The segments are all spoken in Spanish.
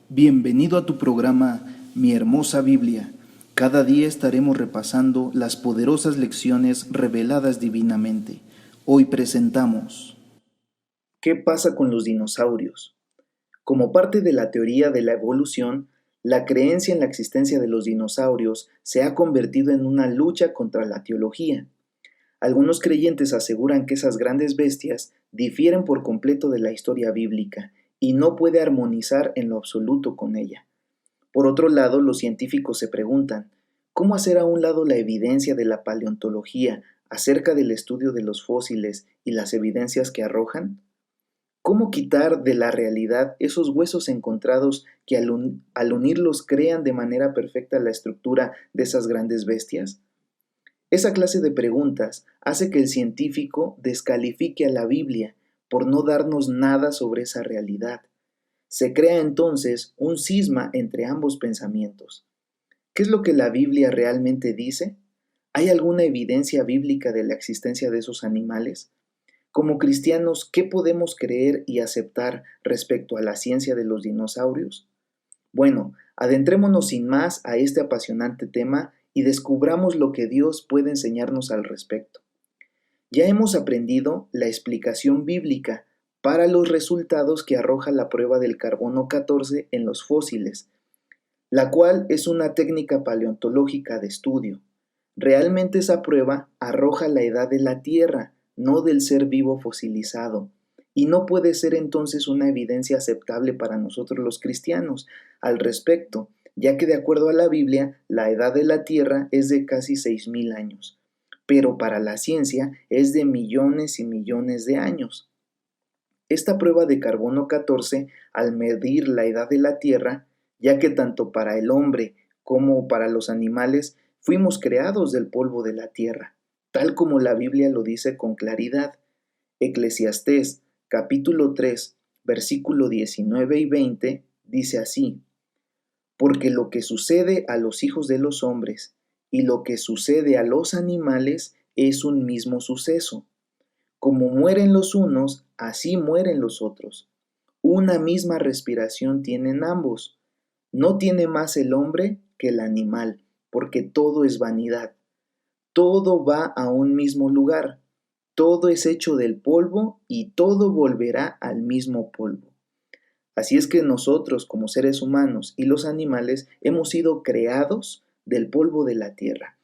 Bienvenido a tu programa Mi Hermosa Biblia. Cada día estaremos repasando las poderosas lecciones reveladas divinamente. Hoy presentamos ¿qué pasa con los dinosaurios? Como parte de la teoría de la evolución, la creencia en la existencia de los dinosaurios se ha convertido en una lucha contra la teología. Algunos creyentes aseguran que esas grandes bestias difieren por completo de la historia bíblica y no puede armonizar en lo absoluto con ella. Por otro lado, los científicos se preguntan, ¿cómo hacer a un lado la evidencia de la paleontología acerca del estudio de los fósiles y las evidencias que arrojan? ¿Cómo quitar de la realidad esos huesos encontrados que al unirlos crean de manera perfecta la estructura de esas grandes bestias? Esa clase de preguntas hace que el científico descalifique a la Biblia por no darnos nada sobre esa realidad. Se crea entonces un cisma entre ambos pensamientos. ¿Qué es lo que la Biblia realmente dice? ¿Hay alguna evidencia bíblica de la existencia de esos animales? Como cristianos, ¿qué podemos creer y aceptar respecto a la ciencia de los dinosaurios? Bueno, adentrémonos sin más a este apasionante tema y descubramos lo que Dios puede enseñarnos al respecto. Ya hemos aprendido la explicación bíblica para los resultados que arroja la prueba del carbono 14 en los fósiles, la cual es una técnica paleontológica de estudio. Realmente esa prueba arroja la edad de la Tierra, no del ser vivo fosilizado, y no puede ser entonces una evidencia aceptable para nosotros los cristianos al respecto, ya que de acuerdo a la Biblia, la edad de la Tierra es de casi 6,000 años, pero para la ciencia es de millones y millones de años. Esta prueba de carbono 14, al medir la edad de la Tierra, ya que tanto para el hombre como para los animales fuimos creados del polvo de la tierra, tal como la Biblia lo dice con claridad. Eclesiastés capítulo 3, versículo 19 y 20 dice así: porque lo que sucede a los hijos de los hombres y lo que sucede a los animales es un mismo suceso. Como mueren los unos, así mueren los otros. Una misma respiración tienen ambos. No tiene más el hombre que el animal, porque todo es vanidad. Todo va a un mismo lugar. Todo es hecho del polvo y todo volverá al mismo polvo. Así es que nosotros, como seres humanos y los animales, hemos sido creados del polvo de la tierra.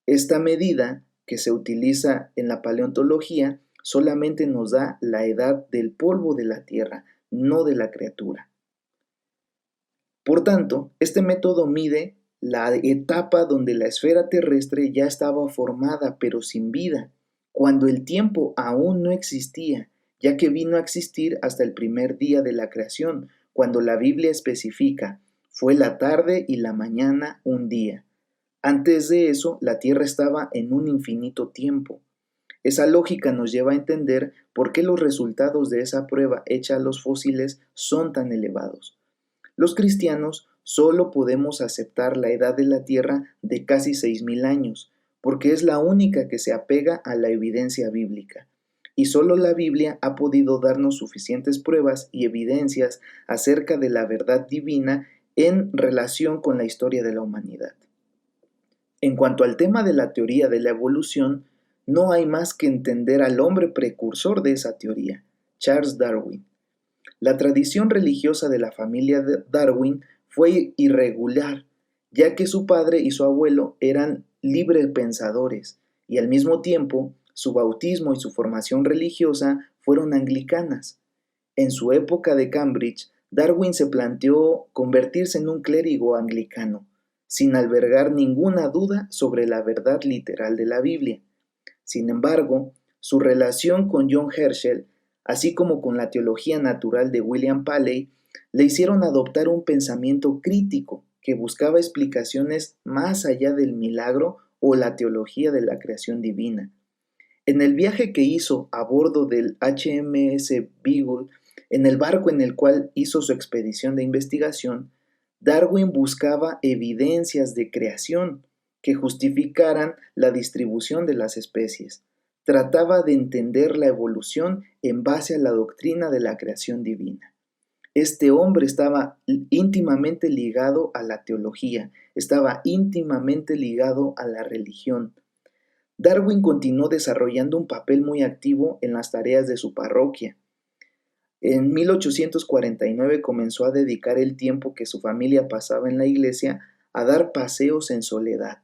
Esta medida que se utiliza en la paleontología solamente nos da la edad del polvo de la tierra, no de la criatura. Por tanto, este método mide la etapa donde la esfera terrestre ya estaba formada pero sin vida, cuando el tiempo aún no existía, ya que vino a existir hasta el primer día de la creación, cuando la Biblia especifica, fue la tarde y la mañana un día. Antes de eso, la Tierra estaba en un infinito tiempo. Esa lógica nos lleva a entender por qué los resultados de esa prueba hecha a los fósiles son tan elevados. Los cristianos solo podemos aceptar la edad de la Tierra de casi 6,000 años, porque es la única que se apega a la evidencia bíblica. Y solo la Biblia ha podido darnos suficientes pruebas y evidencias acerca de la verdad divina en relación con la historia de la humanidad. En cuanto al tema de la teoría de la evolución, no hay más que entender al hombre precursor de esa teoría, Charles Darwin. La tradición religiosa de la familia de Darwin fue irregular, ya que su padre y su abuelo eran librepensadores, y al mismo tiempo su bautismo y su formación religiosa fueron anglicanas. En su época de Cambridge, Darwin se planteó convertirse en un clérigo anglicano, sin albergar ninguna duda sobre la verdad literal de la Biblia. Sin embargo, su relación con John Herschel, así como con la teología natural de William Paley, le hicieron adoptar un pensamiento crítico que buscaba explicaciones más allá del milagro o la teología de la creación divina. En el viaje que hizo a bordo del HMS Beagle, en el barco en el cual hizo su expedición de investigación, Darwin buscaba evidencias de creación, que justificaran la distribución de las especies. Trataba de entender la evolución en base a la doctrina de la creación divina. Este hombre estaba íntimamente ligado a la teología, estaba íntimamente ligado a la religión. Darwin continuó desarrollando un papel muy activo en las tareas de su parroquia. En 1849 comenzó a dedicar el tiempo que su familia pasaba en la iglesia a dar paseos en soledad.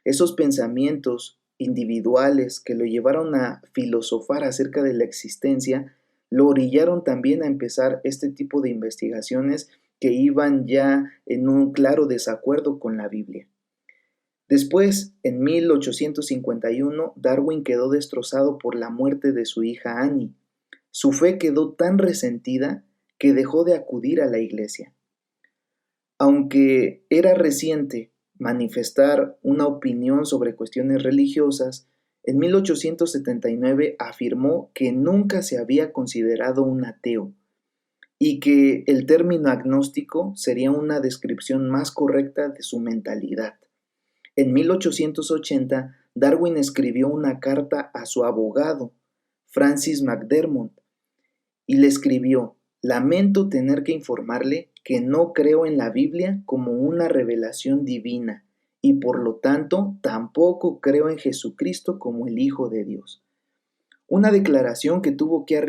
Esos pensamientos individuales que lo llevaron a filosofar acerca de la existencia lo orillaron también a empezar este tipo de investigaciones que iban ya en un claro desacuerdo con la Biblia. Después, en 1851, Darwin quedó destrozado por la muerte de su hija Annie. Su fe quedó tan resentida que dejó de acudir a la iglesia. Aunque era reciente manifestar una opinión sobre cuestiones religiosas, en 1879 afirmó que nunca se había considerado un ateo y que el término agnóstico sería una descripción más correcta de su mentalidad. En 1880, Darwin escribió una carta a su abogado, Francis McDermott, y le escribió: lamento tener que informarle que no creo en la Biblia como una revelación divina y por lo tanto tampoco creo en Jesucristo como el Hijo de Dios. Una declaración que tuvo que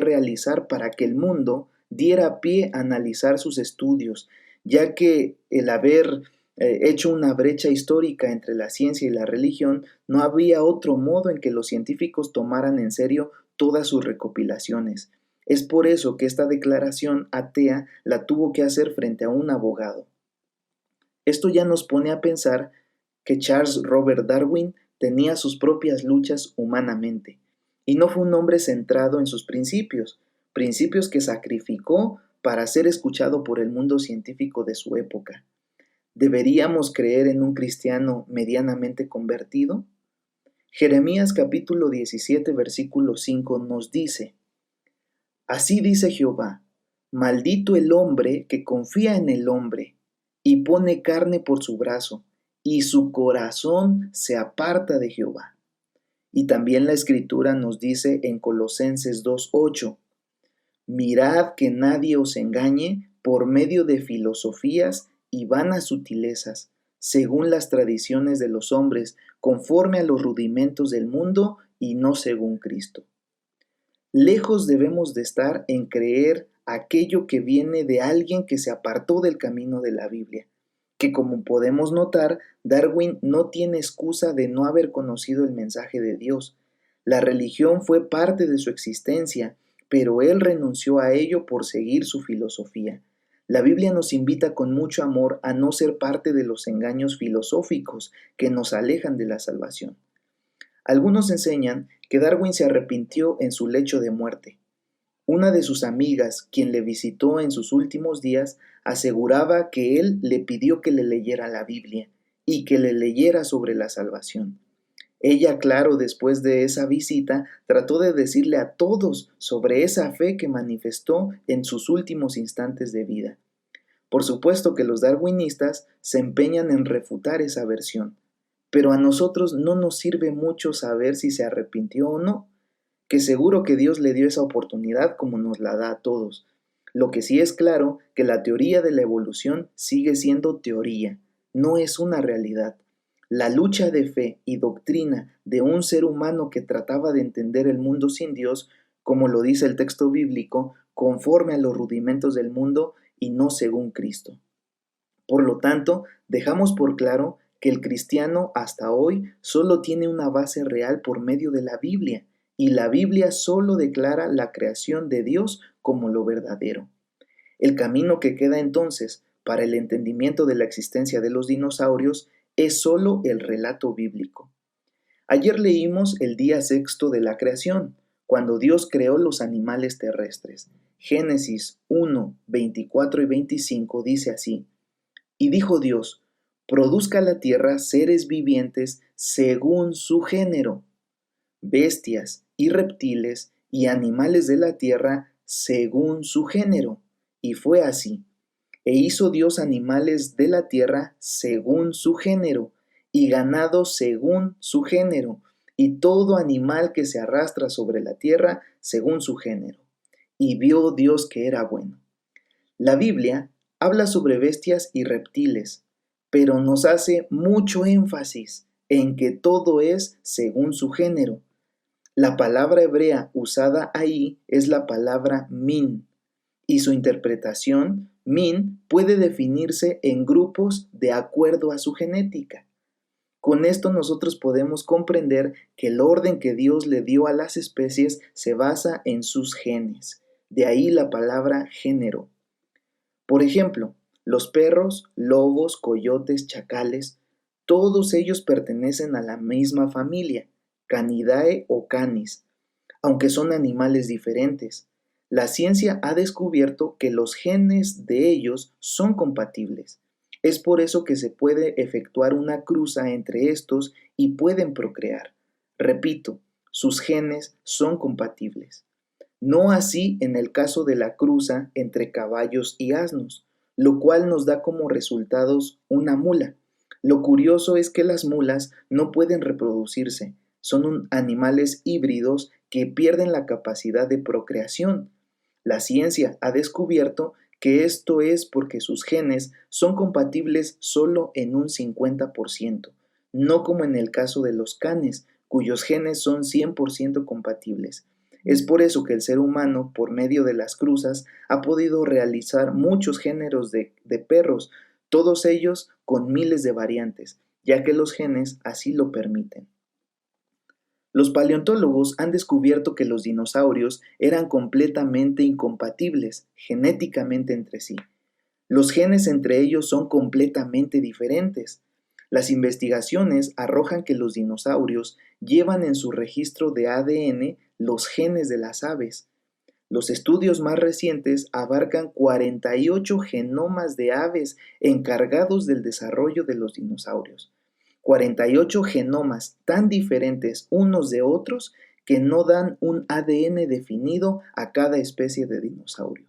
realizar para que el mundo diera pie a analizar sus estudios, ya que el haber hecho una brecha histórica entre la ciencia y la religión, no había otro modo en que los científicos tomaran en serio todas sus recopilaciones. Es por eso que esta declaración atea la tuvo que hacer frente a un abogado. Esto ya nos pone a pensar que Charles Robert Darwin tenía sus propias luchas humanamente, y no fue un hombre centrado en sus principios, principios que sacrificó para ser escuchado por el mundo científico de su época. ¿Deberíamos creer en un cristiano medianamente convertido? Jeremías capítulo 17 versículo 5 nos dice: así dice Jehová, maldito el hombre que confía en el hombre y pone carne por su brazo, y su corazón se aparta de Jehová. Y también la Escritura nos dice en Colosenses 2:8, mirad que nadie os engañe por medio de filosofías y vanas sutilezas, según las tradiciones de los hombres, conforme a los rudimentos del mundo y no según Cristo. Lejos debemos de estar en creer aquello que viene de alguien que se apartó del camino de la Biblia, que como podemos notar, Darwin no tiene excusa de no haber conocido el mensaje de Dios. La religión fue parte de su existencia, pero él renunció a ello por seguir su filosofía. La Biblia nos invita con mucho amor a no ser parte de los engaños filosóficos que nos alejan de la salvación. Algunos enseñan que Darwin se arrepintió en su lecho de muerte. Una de sus amigas, quien le visitó en sus últimos días, aseguraba que él le pidió que le leyera la Biblia y que le leyera sobre la salvación. Ella, claro, después de esa visita, trató de decirle a todos sobre esa fe que manifestó en sus últimos instantes de vida. Por supuesto que los darwinistas se empeñan en refutar esa versión, pero a nosotros no nos sirve mucho saber si se arrepintió o no, que seguro que Dios le dio esa oportunidad como nos la da a todos. Lo que sí es claro, que la teoría de la evolución sigue siendo teoría, no es una realidad. La lucha de fe y doctrina de un ser humano que trataba de entender el mundo sin Dios, como lo dice el texto bíblico, conforme a los rudimentos del mundo y no según Cristo. Por lo tanto, dejamos por claro que el cristiano hasta hoy solo tiene una base real por medio de la Biblia, y la Biblia solo declara la creación de Dios como lo verdadero. El camino que queda entonces para el entendimiento de la existencia de los dinosaurios es solo el relato bíblico. Ayer leímos el día sexto de la creación, cuando Dios creó los animales terrestres. Génesis 1, 24 y 25 dice así: y dijo Dios, produzca la tierra seres vivientes según su género, bestias y reptiles y animales de la tierra según su género. Y fue así. E hizo Dios animales de la tierra según su género, y ganado según su género, y todo animal que se arrastra sobre la tierra según su género. Y vio Dios que era bueno. La Biblia habla sobre bestias y reptiles, pero nos hace mucho énfasis en que todo es según su género. La palabra hebrea usada ahí es la palabra min, y su interpretación, min, puede definirse en grupos de acuerdo a su genética. Con esto nosotros podemos comprender que el orden que Dios le dio a las especies se basa en sus genes. De ahí la palabra género. Por ejemplo, los perros, lobos, coyotes, chacales, todos ellos pertenecen a la misma familia, Canidae o Canis, aunque son animales diferentes. La ciencia ha descubierto que los genes de ellos son compatibles. Es por eso que se puede efectuar una cruza entre estos y pueden procrear. Repito, sus genes son compatibles. No así en el caso de la cruza entre caballos y asnos, lo cual nos da como resultados una mula. Lo curioso es que las mulas no pueden reproducirse, son animales híbridos que pierden la capacidad de procreación. La ciencia ha descubierto que esto es porque sus genes son compatibles solo en un 50%, no como en el caso de los canes, cuyos genes son 100% compatibles. Es por eso que el ser humano, por medio de las cruzas, ha podido realizar muchos géneros de perros, todos ellos con miles de variantes, ya que los genes así lo permiten. Los paleontólogos han descubierto que los dinosaurios eran completamente incompatibles genéticamente entre sí. Los genes entre ellos son completamente diferentes. Las investigaciones arrojan que los dinosaurios llevan en su registro de ADN los genes de las aves. Los estudios más recientes abarcan 48 genomas de aves encargados del desarrollo de los dinosaurios. 48 genomas tan diferentes unos de otros que no dan un ADN definido a cada especie de dinosaurio.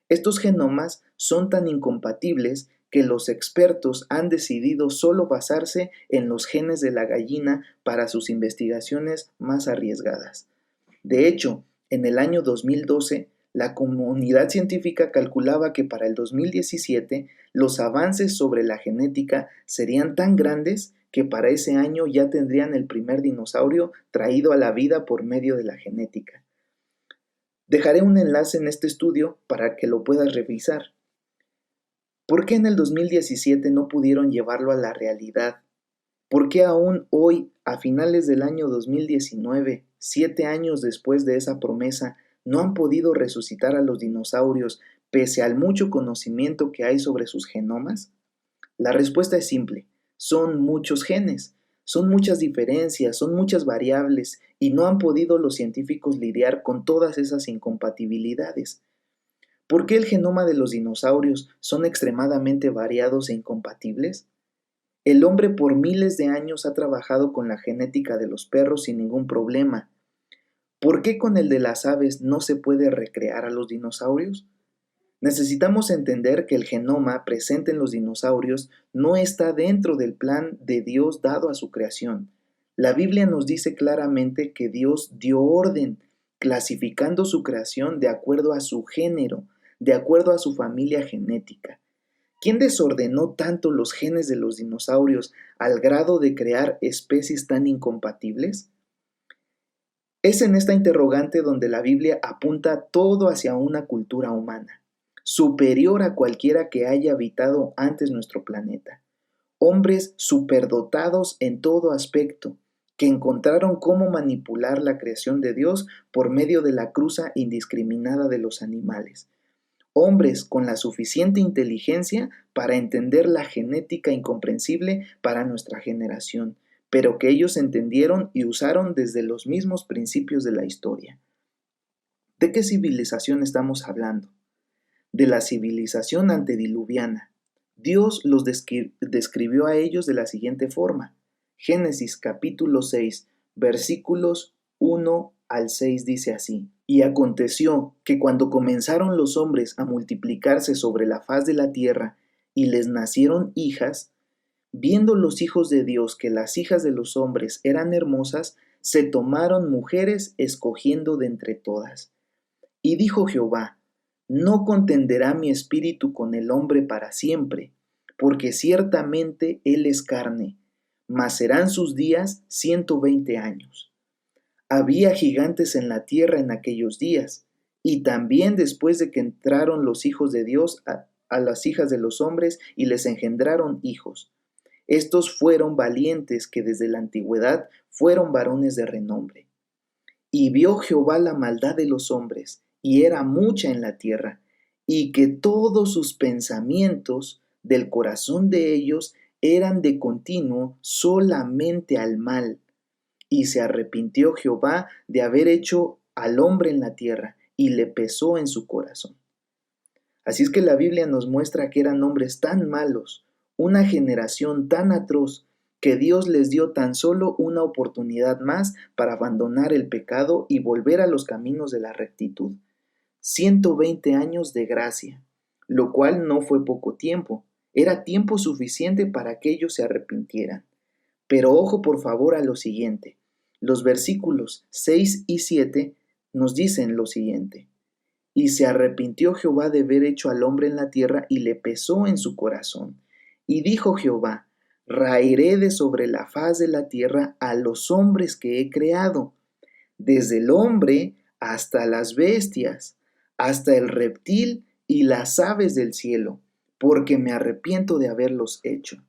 Estos genomas son tan incompatibles que los expertos han decidido solo basarse en los genes de la gallina para sus investigaciones más arriesgadas. De hecho, en el año 2012, la comunidad científica calculaba que para el 2017 los avances sobre la genética serían tan grandes que para ese año ya tendrían el primer dinosaurio traído a la vida por medio de la genética. Dejaré un enlace en este estudio para que lo puedas revisar. ¿Por qué en el 2017 no pudieron llevarlo a la realidad? ¿Por qué aún hoy, a finales del año 2019, 7 años después de esa promesa, no han podido resucitar a los dinosaurios pese al mucho conocimiento que hay sobre sus genomas? La respuesta es simple: son muchos genes, son muchas diferencias, son muchas variables y no han podido los científicos lidiar con todas esas incompatibilidades. ¿Por qué el genoma de los dinosaurios son extremadamente variados e incompatibles? El hombre por miles de años ha trabajado con la genética de los perros sin ningún problema. ¿Por qué con el de las aves no se puede recrear a los dinosaurios? Necesitamos entender que el genoma presente en los dinosaurios no está dentro del plan de Dios dado a su creación. La Biblia nos dice claramente que Dios dio orden, clasificando su creación de acuerdo a su género, de acuerdo a su familia genética. ¿Quién desordenó tanto los genes de los dinosaurios al grado de crear especies tan incompatibles? Es en esta interrogante donde la Biblia apunta todo hacia una cultura humana, superior a cualquiera que haya habitado antes nuestro planeta. Hombres superdotados en todo aspecto, que encontraron cómo manipular la creación de Dios por medio de la cruza indiscriminada de los animales. Hombres con la suficiente inteligencia para entender la genética incomprensible para nuestra generación, pero que ellos entendieron y usaron desde los mismos principios de la historia. ¿De qué civilización estamos hablando? De la civilización antediluviana. Dios los describió a ellos de la siguiente forma. Génesis capítulo 6, versículos 1 al 6 dice así: Y aconteció que cuando comenzaron los hombres a multiplicarse sobre la faz de la tierra y les nacieron hijas, Viendo los hijos de Dios que las hijas de los hombres eran hermosas, se tomaron mujeres escogiendo de entre todas. Y dijo Jehová: No contenderá mi espíritu con el hombre para siempre, porque ciertamente él es carne, mas serán sus días 120 años. Había gigantes en la tierra en aquellos días, y también después de que entraron los hijos de Dios a las hijas de los hombres y les engendraron hijos. Estos fueron valientes que desde la antigüedad fueron varones de renombre. Y vio Jehová la maldad de los hombres, y era mucha en la tierra, y que todos sus pensamientos del corazón de ellos eran de continuo solamente al mal. Y se arrepintió Jehová de haber hecho al hombre en la tierra, y le pesó en su corazón. Así es que la Biblia nos muestra que eran hombres tan malos, una generación tan atroz, que Dios les dio tan solo una oportunidad más para abandonar el pecado y volver a los caminos de la rectitud. 120 años de gracia, lo cual no fue poco tiempo, era tiempo suficiente para que ellos se arrepintieran. Pero ojo por favor a lo siguiente, los versículos 6 y 7 nos dicen lo siguiente: Y se arrepintió Jehová de haber hecho al hombre en la tierra y le pesó en su corazón. Y dijo Jehová: Raeré de sobre la faz de la tierra a los hombres que he creado, desde el hombre hasta las bestias, hasta el reptil y las aves del cielo, porque me arrepiento de haberlos hecho.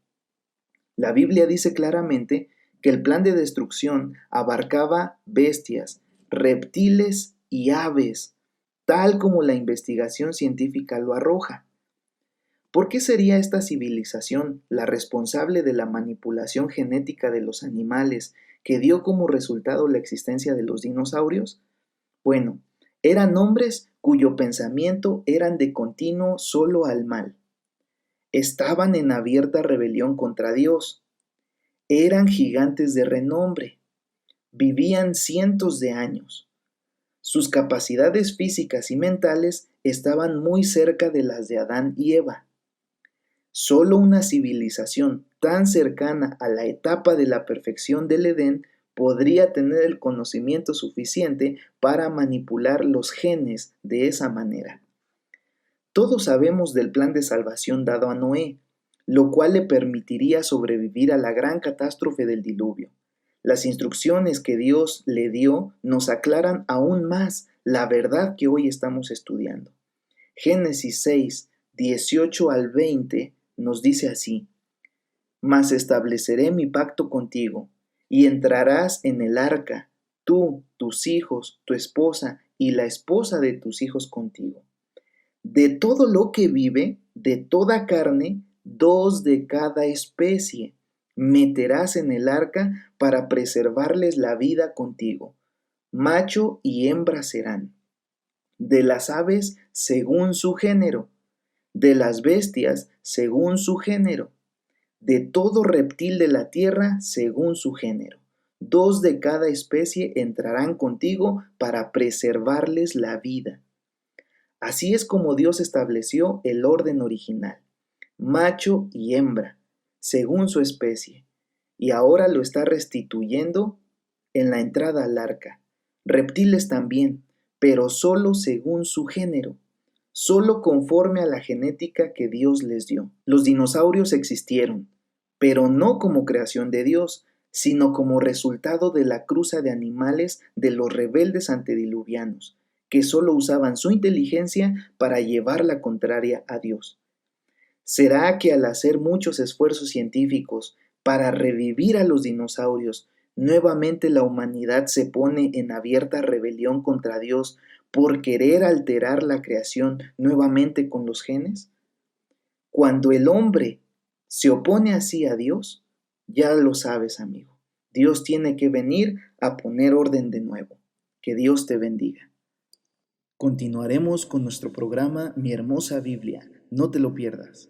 La Biblia dice claramente que el plan de destrucción abarcaba bestias, reptiles y aves, tal como la investigación científica lo arroja. ¿Por qué sería esta civilización la responsable de la manipulación genética de los animales que dio como resultado la existencia de los dinosaurios? Bueno, eran hombres cuyo pensamiento eran de continuo solo al mal. Estaban en abierta rebelión contra Dios. Eran gigantes de renombre. Vivían cientos de años. Sus capacidades físicas y mentales estaban muy cerca de las de Adán y Eva. Solo una civilización tan cercana a la etapa de la perfección del Edén podría tener el conocimiento suficiente para manipular los genes de esa manera. Todos sabemos del plan de salvación dado a Noé, lo cual le permitiría sobrevivir a la gran catástrofe del diluvio. Las instrucciones que Dios le dio nos aclaran aún más la verdad que hoy estamos estudiando. Génesis 6, 18 al 20 nos dice así: Mas estableceré mi pacto contigo, y entrarás en el arca, tú, tus hijos, tu esposa y la esposa de tus hijos contigo. De todo lo que vive, de toda carne, 2 de cada especie, meterás en el arca para preservarles la vida contigo. Macho y hembra serán. De las aves según su género, de las bestias según su género, de todo reptil de la tierra según su género. 2 de cada especie entrarán contigo para preservarles la vida. Así es como Dios estableció el orden original, macho y hembra, según su especie, y ahora lo está restituyendo en la entrada al arca. Reptiles también, pero solo según su género, solo conforme a la genética que Dios les dio. Los dinosaurios existieron, pero no como creación de Dios, sino como resultado de la cruza de animales de los rebeldes antediluvianos, que solo usaban su inteligencia para llevar la contraria a Dios. ¿Será que al hacer muchos esfuerzos científicos para revivir a los dinosaurios, nuevamente la humanidad se pone en abierta rebelión contra Dios por querer alterar la creación nuevamente con los genes? Cuando el hombre se opone así a Dios, ya lo sabes, amigo, Dios tiene que venir a poner orden de nuevo. Que Dios te bendiga. Continuaremos con nuestro programa Mi Hermosa Biblia. No te lo pierdas.